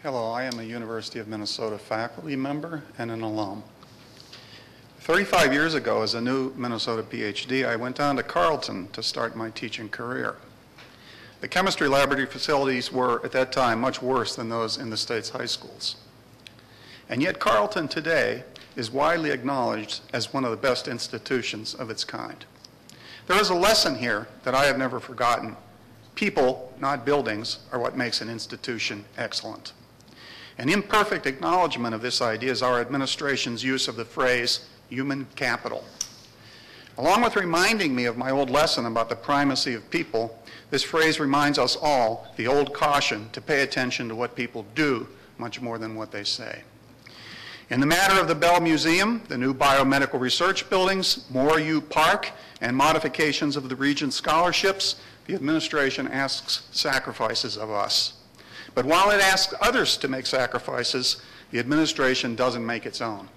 Hello, I am a University of Minnesota faculty member and an alum. 35 years ago, as a new Minnesota PhD, I went down to Carleton to start my teaching career. The chemistry laboratory facilities were, at that time, much worse than those in the state's high schools. And yet Carleton today is widely acknowledged as one of the best institutions of its kind. There is a lesson here that I have never forgotten. People, not buildings, are what makes an institution excellent. An imperfect acknowledgement of this idea is our administration's use of the phrase human capital. Along with reminding me of my old lesson about the primacy of people, this phrase reminds us all the old caution to pay attention to what people do much more than what they say. In the matter of the Bell Museum, the new biomedical research buildings, Moore U Park, and modifications of the Regents scholarships, the administration asks sacrifices of us. But while it asks others to make sacrifices, the administration doesn't make its own.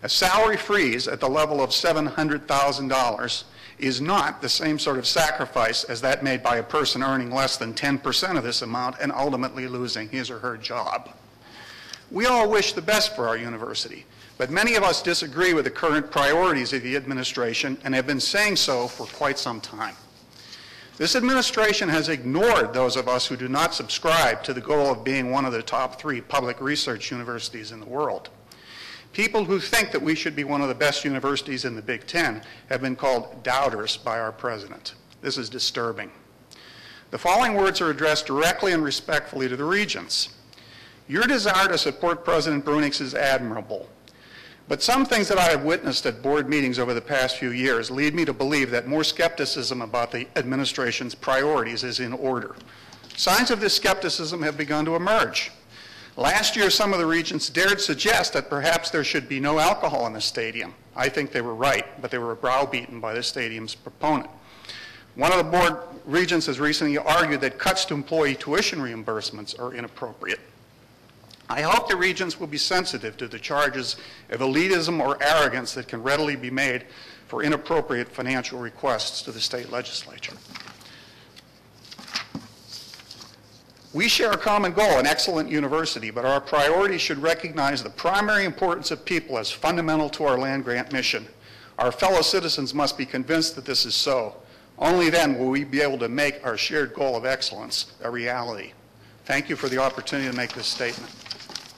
A salary freeze at the level of $700,000 is not the same sort of sacrifice as that made by a person earning less than 10% of this amount and ultimately losing his or her job. We all wish the best for our university, but many of us disagree with the current priorities of the administration and have been saying so for quite some time. This administration has ignored those of us who do not subscribe to the goal of being one of the top 3 public research universities in the world. People who think that we should be one of the best universities in the Big Ten have been called doubters by our president. This is disturbing. The following words are addressed directly and respectfully to the Regents. Your desire to support President Bruininks is admirable. But some things that I have witnessed at board meetings over the past few years lead me to believe that more skepticism about the administration's priorities is in order. Signs of this skepticism have begun to emerge. Last year, some of the regents dared suggest that perhaps there should be no alcohol in the stadium. I think they were right, but they were browbeaten by the stadium's proponent. One of the board regents has recently argued that cuts to employee tuition reimbursements are inappropriate. I hope the regents will be sensitive to the charges of elitism or arrogance that can readily be made for inappropriate financial requests to the state legislature. We share a common goal, an excellent university, but our priorities should recognize the primary importance of people as fundamental to our land-grant mission. Our fellow citizens must be convinced that this is so. Only then will we be able to make our shared goal of excellence a reality. Thank you for the opportunity to make this statement.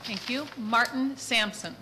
Thank you. Martin Sampson.